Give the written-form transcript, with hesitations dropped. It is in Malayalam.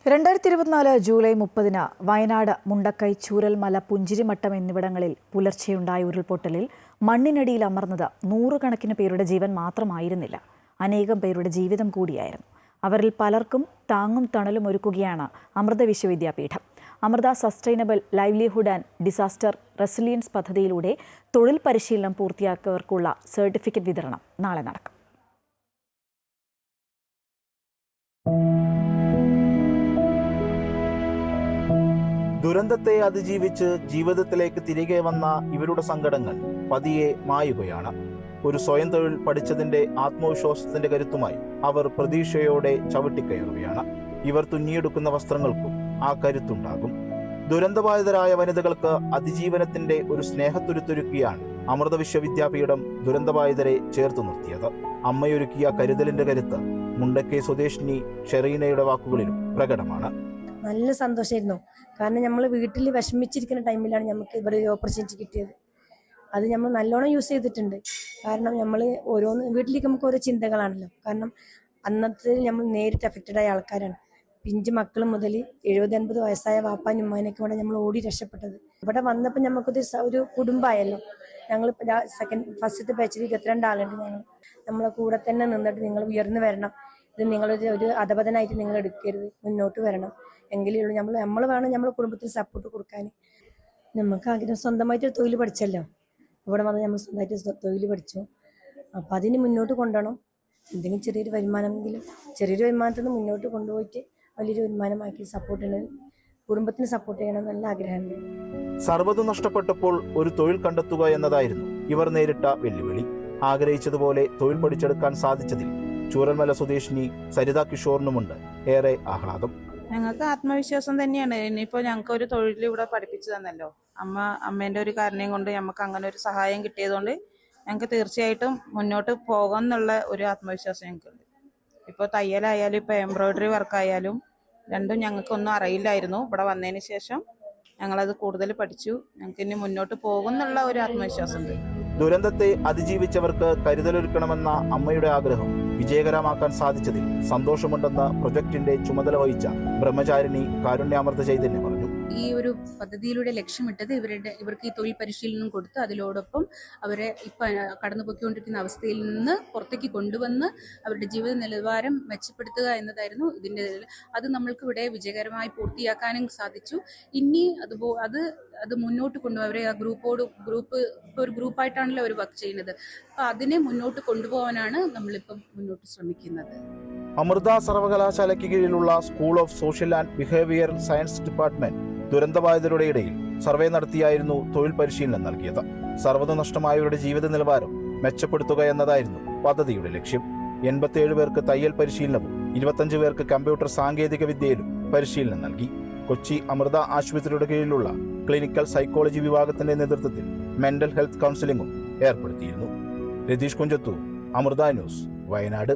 2024 ജൂലൈ 30 വയനാട് മുണ്ടക്കൈ ചൂരൽമല പുഞ്ചിരിമട്ടം എന്നിവിടങ്ങളിൽ പുലർച്ചെയുണ്ടായ ഉരുൾപൊട്ടലിൽ മണ്ണിനടിയിൽ അമർന്നത് നൂറുകണക്കിന് പേരുടെ ജീവൻ മാത്രമായിരുന്നില്ല, അനേകം പേരുടെ ജീവിതം കൂടിയായിരുന്നു. അവരിൽ പലർക്കും താങ്ങും തണലും ഒരുക്കുകയാണ് Amrita Vishwa Vidyapeetham. Amrita sustainable livelihood and disaster resilience പദ്ധതിയിലൂടെ തൊഴിൽ പരിശീലനം പൂർത്തിയാക്കിയവർക്കുള്ള സർട്ടിഫിക്കറ്റ് വിതരണം നാളെ നടക്കും. ദുരന്തത്തെ അതിജീവിച്ച് ജീവിതത്തിലേക്ക് തിരികെ വന്ന ഇവരുടെ സങ്കടങ്ങൾ പതിയെ മായുകയാണ്. ഒരു സ്വയം തൊഴിൽ പഠിച്ചതിന്റെ ആത്മവിശ്വാസത്തിന്റെ കരുത്തുമായി അവർ പ്രതീക്ഷയോടെ ചവിട്ടിക്കയറുകയാണ്. ഇവർ തുന്നിയെടുക്കുന്ന വസ്ത്രങ്ങൾക്കും ആ കരുത്തുണ്ടാകും. ദുരന്തബാധിതരായ വനിതകൾക്ക് അതിജീവനത്തിന്റെ ഒരു സ്നേഹത്തുരുത്തൊരുക്കിയാണ് അമൃത വിശ്വവിദ്യാപീഠം ദുരന്തബാധിതരെ ചേർത്തു നിർത്തിയത്. അമ്മയൊരുക്കിയ കരുതലിന്റെ കരുത്ത് മുണ്ടക്കൈ സ്വദേശിനി ഷെറീനയുടെ വാക്കുകളിലും പ്രകടമാണ്. നല്ല സന്തോഷമായിരുന്നു. കാരണം നമ്മൾ വീട്ടിൽ വിഷമിച്ചിരിക്കുന്ന ടൈമിലാണ് നമുക്ക് ഇവിടെ ഒരു ഓപ്പർച്യൂണിറ്റി കിട്ടിയത്. അത് നമ്മൾ നല്ലോണം യൂസ് ചെയ്തിട്ടുണ്ട്. കാരണം നമ്മൾ ഓരോന്ന് വീട്ടിലേക്ക് നമുക്ക് ഓരോ ചിന്തകളാണല്ലോ. കാരണം അന്നത്തെ നമ്മൾ നേരിട്ട് അഫക്റ്റഡ് ആയ ആൾക്കാരാണ്. പിഞ്ചു മക്കൾ മുതൽ 70-80 വയസ്സായ വാപ്പാനും ഉമ്മാനൊക്കെ വേണം നമ്മൾ ഓടി രക്ഷപ്പെട്ടത്. ഇവിടെ വന്നപ്പോൾ നമുക്കത് ഒരു കുടുംബമായല്ലോ. ഞങ്ങൾ ഫസ്റ്റത്തെ ബാച്ചിൽ 22 ആളുണ്ട്. നമ്മളെ കൂടെ തന്നെ നിന്നിട്ട് നിങ്ങൾ ഉയർന്നു വരണം, ഇത് നിങ്ങളൊരു അധപതനായിട്ട് നിങ്ങൾ എടുക്കരുത്, മുന്നോട്ട് വരണം, എങ്കിലേ ഉള്ളൂ നമ്മൾ വേണം നമ്മളെ കുടുംബത്തിന് സപ്പോർട്ട് കൊടുക്കാൻ. നമുക്ക് ആഗ്രഹം സ്വന്തമായിട്ടൊരു തൊഴിൽ പഠിച്ചല്ലോ. ഇവിടെ വന്ന് നമ്മൾ സ്വന്തമായിട്ട് തൊഴിൽ പഠിച്ചു. അപ്പോൾ അതിന് മുന്നോട്ട് കൊണ്ടുപോകണം. എന്തെങ്കിലും ചെറിയൊരു വരുമാനത്തിൽ നിന്ന് മുന്നോട്ട് കൊണ്ടുപോയിട്ട് വലിയൊരു വരുമാനമാക്കി സപ്പോർട്ടിന് കുടുംബത്തിന് സപ്പോർട്ട് ചെയ്യണം നല്ല ആഗ്രഹമുണ്ട്. സർവ്വതും നഷ്ടപ്പെട്ടപ്പോൾ ഒരു തൊഴിൽ കണ്ടെത്തുക എന്നതായിരുന്നു ഇവർ നേരിട്ട വെല്ലുവിളി. ആഗ്രഹിച്ചതുപോലെ തൊഴിൽ പഠിച്ചെടുക്കാൻ സാധിച്ചതിൽ ചൂരൽമല സ്വദേശിനി സരിത കിഷോറിനുമുണ്ട് ഏറെ ആഹ്ലാദം. ഞങ്ങൾക്ക് ആത്മവിശ്വാസം തന്നെയാണ്. ഇനിയിപ്പോൾ ഞങ്ങൾക്ക് ഒരു തൊഴിൽ ഇവിടെ പഠിപ്പിച്ചു തന്നല്ലോ. അമ്മേൻ്റെ ഒരു കാരണയും കൊണ്ട് നമുക്ക് അങ്ങനെ ഒരു സഹായം കിട്ടിയതുകൊണ്ട് ഞങ്ങൾക്ക് തീർച്ചയായിട്ടും മുന്നോട്ട് പോകാമെന്നുള്ള ഒരു ആത്മവിശ്വാസം ഞങ്ങൾക്കുണ്ട്. ഇപ്പോൾ തയ്യലായാലും ഇപ്പോൾ എംബ്രോയിഡറി വർക്കായാലും രണ്ടും ഞങ്ങൾക്കൊന്നും അറിയില്ലായിരുന്നു. ഇവിടെ വന്നതിന് ശേഷം ഞങ്ങളത് കൂടുതൽ പഠിച്ചു. ഞങ്ങൾക്ക് ഇനി മുന്നോട്ട് പോകുമെന്നുള്ള ഒരു ആത്മവിശ്വാസമുണ്ട്. ദുരന്തത്തെ അതിജീവിച്ചവർക്ക് കരുതലൊരുക്കണമെന്ന അമ്മയുടെ ആഗ്രഹം വിജയകരമാക്കാൻ സാധിച്ചതിൽ സന്തോഷമുണ്ടെന്ന് പ്രൊജക്ടിന്റെ ചുമതല വഹിച്ച ബ്രഹ്മചാരിണി കാരുണ്യാമൃത ചൈതന്യം പറഞ്ഞു. ഈ ഒരു പദ്ധതിയിലൂടെ ലക്ഷ്യമിട്ടത് ഇവർക്ക് ഈ തൊഴിൽ പരിശീലനം കൊടുത്ത് അതിലോടൊപ്പം അവരെ ഇപ്പം കടന്നുപോയിക്കൊണ്ടിരിക്കുന്ന അവസ്ഥയിൽ നിന്ന് പുറത്തേക്ക് കൊണ്ടുവന്ന് അവരുടെ ജീവിത നിലവാരം മെച്ചപ്പെടുത്തുക എന്നതായിരുന്നു ഇതിൻ്റെ. അത് നമ്മൾക്ക് ഇവിടെ വിജയകരമായി പൂർത്തിയാക്കാനും സാധിച്ചു. ഇനി അത് മുന്നോട്ട് കൊണ്ടുപോകും. അവരെ ആ ഗ്രൂപ്പ് ഒരു ഗ്രൂപ്പായിട്ടാണല്ലോ അവർ വർക്ക് ചെയ്യുന്നത്. അപ്പം അതിനെ മുന്നോട്ട് കൊണ്ടുപോകാനാണ് നമ്മളിപ്പം മുന്നോട്ട് ശ്രമിക്കുന്നത്. അമൃത സർവകലാശാലയ്ക്ക് കീഴിലുള്ള school of social and behavioural science department ദുരന്തബാധിതരുടെ ഇടയിൽ സർവേ നടത്തിയായിരുന്നു തൊഴിൽ പരിശീലനം നൽകിയത്. സർവ്വതും നഷ്ടമായവരുടെ ജീവിത നിലവാരം മെച്ചപ്പെടുത്തുക എന്നതായിരുന്നു പദ്ധതിയുടെ ലക്ഷ്യം. 87 പേർക്ക് തയ്യൽ പരിശീലനവും 25 പേർക്ക് കമ്പ്യൂട്ടർ സാങ്കേതിക വിദ്യയിലും പരിശീലനം നൽകി. കൊച്ചി അമൃത ആശുപത്രിയുടെ കീഴിലുള്ള ക്ലിനിക്കൽ സൈക്കോളജി വിഭാഗത്തിന്റെ നേതൃത്വത്തിൽ മെന്റൽ ഹെൽത്ത് കൗൺസിലിംഗും ഏർപ്പെടുത്തിയിരുന്നു. രതീഷ് കുഞ്ചത്തൂർ, അമൃത ന്യൂസ്, വയനാട്.